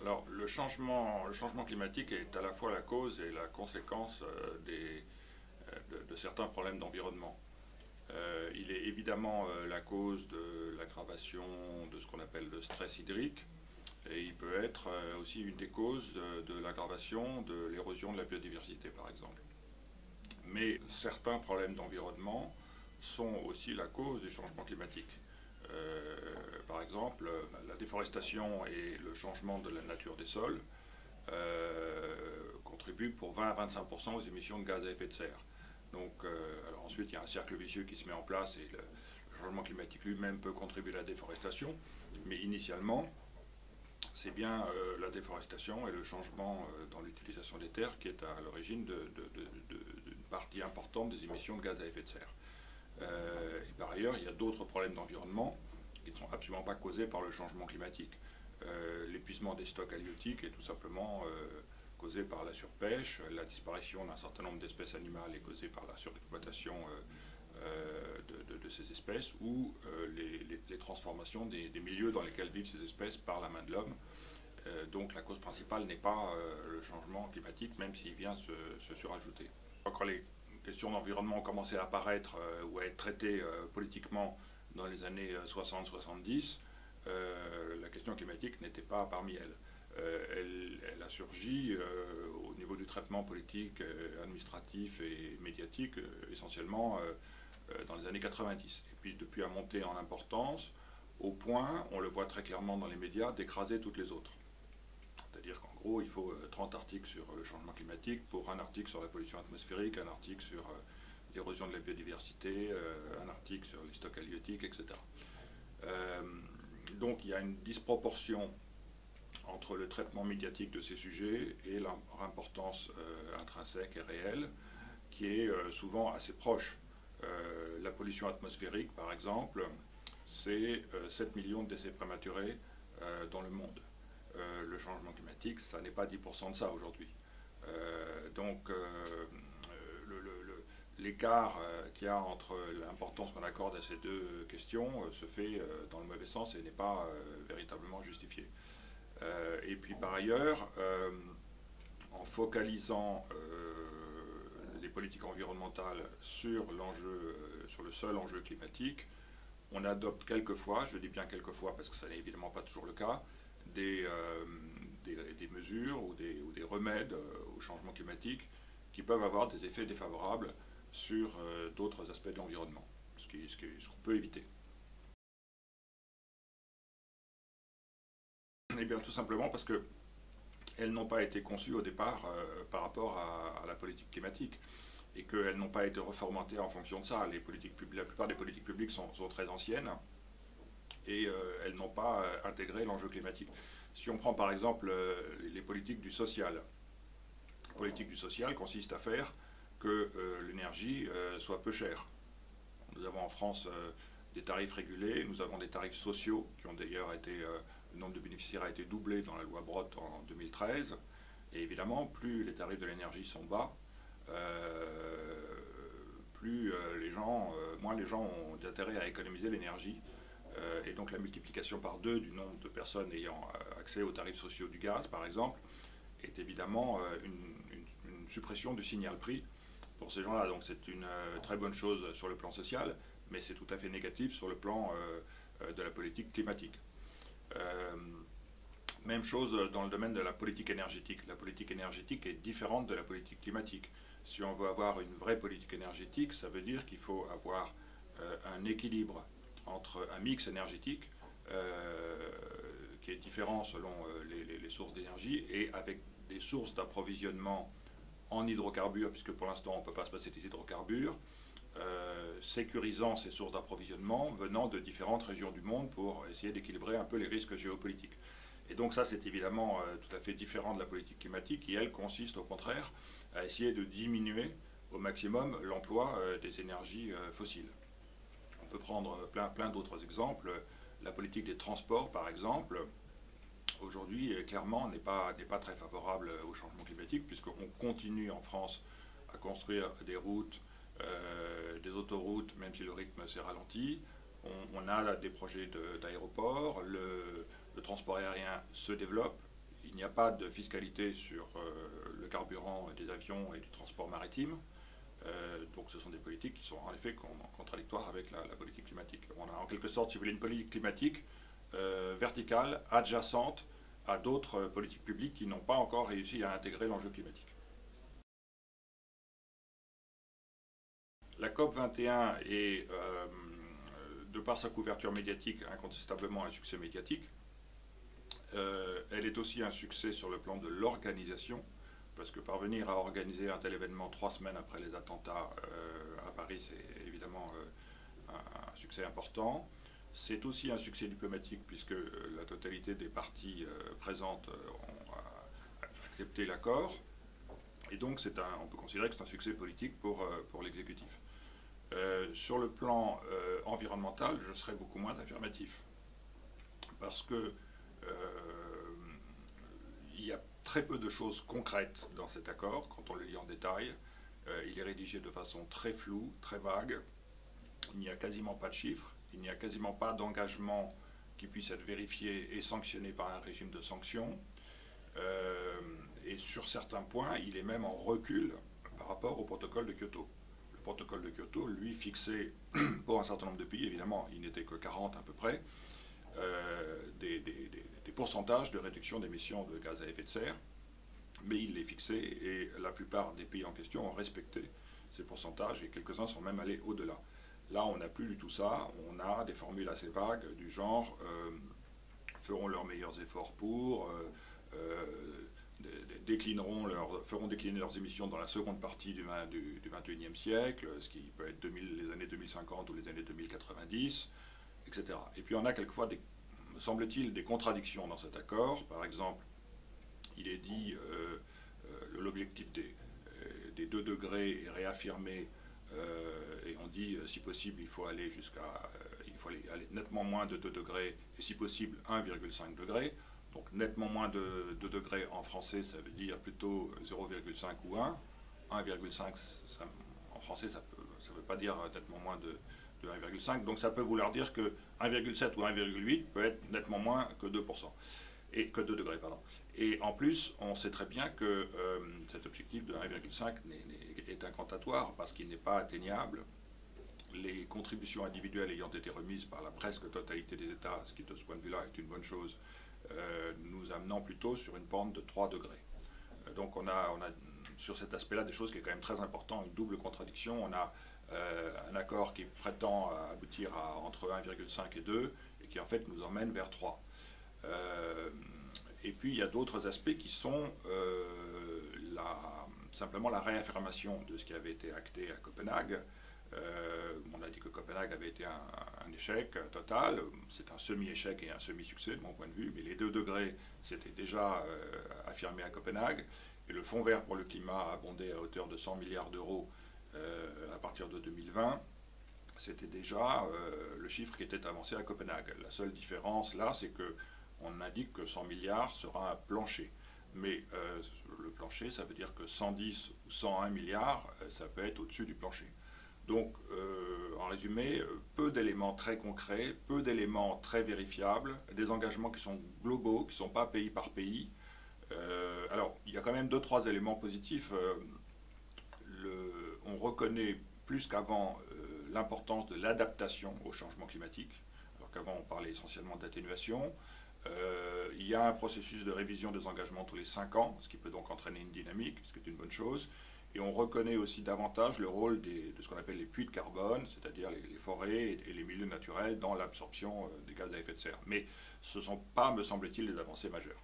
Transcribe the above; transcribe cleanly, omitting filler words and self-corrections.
Alors, le changement climatique est à la fois la cause et la conséquence de certains problèmes d'environnement. Il est évidemment la cause de l'aggravation de ce qu'on appelle le stress hydrique, et il peut être aussi une des causes de l'aggravation de l'érosion de la biodiversité, par exemple. Mais certains problèmes d'environnement sont aussi la cause du changement climatique. Par exemple, la déforestation et le changement de la nature des sols contribuent pour 20 à 25% aux émissions de gaz à effet de serre. Donc, alors ensuite, il y a un cercle vicieux qui se met en place et le changement climatique lui-même peut contribuer à la déforestation. Mais initialement, c'est bien la déforestation et le changement dans l'utilisation des terres qui est à l'origine d'une partie importante des émissions de gaz à effet de serre. Et par ailleurs, il y a d'autres problèmes d'environnement qui ne sont absolument pas causés par le changement climatique. L'épuisement des stocks halieutiques est tout simplement causé par la surpêche, la disparition d'un certain nombre d'espèces animales est causée par la surexploitation de ces espèces ou les transformations des milieux dans lesquels vivent ces espèces par la main de l'homme. Donc la cause principale n'est pas le changement climatique, même s'il vient se surajouter. Quand les questions d'environnement ont commencé à apparaître ou à être traitées politiquement dans les années 60-70, la question climatique n'était pas parmi elles. Elle a surgi au niveau du traitement politique, administratif et médiatique, essentiellement dans les années 90. Et puis depuis a monté en importance au point, on le voit très clairement dans les médias, d'écraser toutes les autres. C'est-à-dire qu'en gros, il faut 30 articles sur le changement climatique pour un article sur la pollution atmosphérique, un article sur l'érosion de la biodiversité, un article sur les stocks halieutiques, etc. Donc il y a une disproportion entre le traitement médiatique de ces sujets et leur importance intrinsèque et réelle, qui est souvent assez proche. La pollution atmosphérique, par exemple, c'est 7 millions de décès prématurés dans le monde. Le changement climatique, ça n'est pas 10% de ça aujourd'hui. Donc l'écart qu'il y a entre l'importance qu'on accorde à ces deux questions se fait dans le mauvais sens et n'est pas véritablement justifié. Et puis par ailleurs, en focalisant les politiques environnementales sur sur le seul enjeu climatique, on adopte quelquefois, je dis bien quelquefois parce que ça n'est évidemment pas toujours le cas, des mesures ou des remèdes au changement climatique qui peuvent avoir des effets défavorables sur d'autres aspects de l'environnement, ce qu'on peut éviter. Eh bien, tout simplement parce qu'elles n'ont pas été conçues au départ par rapport à la politique climatique et qu'elles n'ont pas été reformatées en fonction de ça. La plupart des politiques publiques sont très anciennes et elles n'ont pas intégré l'enjeu climatique. Si on prend par exemple les politiques du social, la politique du social consiste à faire que l'énergie soit peu chère. Nous avons en France des tarifs régulés, nous avons des tarifs sociaux qui ont d'ailleurs été... le nombre de bénéficiaires a été doublé dans la loi Brottes en 2013. Et évidemment, plus les tarifs de l'énergie sont bas, plus moins les gens ont intérêt à économiser l'énergie. Et donc la multiplication par 2 du nombre de personnes ayant accès aux tarifs sociaux du gaz, par exemple, est évidemment une suppression du signal prix pour ces gens-là. Donc c'est une très bonne chose sur le plan social, mais c'est tout à fait négatif sur le plan de la politique climatique. Même chose dans le domaine de la politique énergétique. La politique énergétique est différente de la politique climatique. Si on veut avoir une vraie politique énergétique, ça veut dire qu'il faut avoir un équilibre entre un mix énergétique qui est différent selon les sources d'énergie et avec des sources d'approvisionnement en hydrocarbures, puisque pour l'instant on ne peut pas se passer des hydrocarbures, sécurisant ces sources d'approvisionnement venant de différentes régions du monde pour essayer d'équilibrer un peu les risques géopolitiques. Et donc ça, c'est évidemment tout à fait différent de la politique climatique qui, elle, consiste au contraire à essayer de diminuer au maximum l'emploi des énergies fossiles. On peut prendre plein d'autres exemples. La politique des transports, par exemple, aujourd'hui, clairement, n'est pas très favorable au changement climatique, puisqu'on continue en France à construire des routes, des autoroutes, même si le rythme s'est ralenti. On a là des projets d'aéroports, le transport aérien se développe, il n'y a pas de fiscalité sur le carburant des avions et du transport maritime. Donc ce sont des politiques qui sont en effet contradictoires avec la politique climatique. On a en quelque sorte, si vous voulez, une politique climatique verticale, adjacente à d'autres politiques publiques qui n'ont pas encore réussi à intégrer l'enjeu climatique. La COP 21 est, de par sa couverture médiatique, incontestablement un succès médiatique. Elle est aussi un succès sur le plan de l'organisation, parce que parvenir à organiser un tel événement 3 semaines après les attentats à Paris, c'est évidemment un succès important. C'est aussi un succès diplomatique, puisque la totalité des parties présentes ont accepté l'accord. Et donc on peut considérer que c'est un succès politique pour l'exécutif. Sur le plan environnemental, je serais beaucoup moins affirmatif, parce que il y a très peu de choses concrètes dans cet accord. Quand on le lit en détail, il est rédigé de façon très floue, très vague. Il n'y a quasiment pas de chiffres, il n'y a quasiment pas d'engagement qui puisse être vérifié et sanctionné par un régime de sanctions. Et sur certains points, il est même en recul par rapport au protocole de Kyoto. Le protocole de Kyoto, lui, fixait pour un certain nombre de pays, évidemment, il n'était que 40 à peu près, des pourcentages de réduction d'émissions de gaz à effet de serre, mais il les fixait et la plupart des pays en question ont respecté ces pourcentages et quelques-uns sont même allés au-delà. Là, on n'a plus du tout ça, on a des formules assez vagues du genre feront leurs meilleurs efforts pour, feront décliner leurs émissions dans la seconde partie du 21e siècle, ce qui peut être les années 2050 ou les années 2090, etc. Et puis on a quelquefois, me semble-t-il, des contradictions dans cet accord. Par exemple, il est dit l'objectif des 2 degrés est réaffirmé et on dit si possible il faut aller aller nettement moins de 2 degrés et si possible 1,5 degré. Donc nettement moins de 2 degrés en français, ça veut dire plutôt 0,5 ou 1. 1,5 en français, ça ne veut pas dire nettement moins de 1,5. Donc ça peut vouloir dire que 1,7 ou 1,8 peut être nettement moins que 2%. Et que 2 degrés, pardon. Et en plus, on sait très bien que cet objectif de 1,5 est incantatoire parce qu'il n'est pas atteignable. Les contributions individuelles ayant été remises par la presque totalité des États, ce qui de ce point de vue-là est une bonne chose, nous amenant plutôt sur une pente de 3 degrés. Donc on a sur cet aspect-là des choses qui est quand même très important, une double contradiction. On a un accord qui prétend aboutir à entre 1,5 et 2 et qui en fait nous emmène vers 3. Et puis il y a d'autres aspects qui sont simplement la réaffirmation de ce qui avait été acté à Copenhague. On a dit que Copenhague avait été un échec total, c'est un semi-échec et un semi-succès de mon point de vue, mais les 2 degrés c'était déjà affirmé à Copenhague, et le Fonds vert pour le climat a abondé à hauteur de 100 milliards d'euros à partir de 2020, c'était déjà le chiffre qui était avancé à Copenhague. La seule différence là, c'est qu'on indique que 100 milliards sera un plancher. Mais le plancher, ça veut dire que 110 ou 101 milliards, ça peut être au-dessus du plancher. Donc, en résumé, peu d'éléments très concrets, peu d'éléments très vérifiables, des engagements qui sont globaux, qui ne sont pas pays par pays. Alors, il y a quand même 2-3 éléments positifs. On reconnaît plus qu'avant l'importance de l'adaptation au changement climatique, alors qu'avant on parlait essentiellement d'atténuation. Il y a un processus de révision des engagements tous les 5 ans, ce qui peut donc entraîner une dynamique, ce qui est une bonne chose. Et on reconnaît aussi davantage le rôle de ce qu'on appelle les puits de carbone, c'est-à-dire les forêts et les milieux naturels dans l'absorption des gaz à effet de serre. Mais ce ne sont pas, me semble-t-il, des avancées majeures.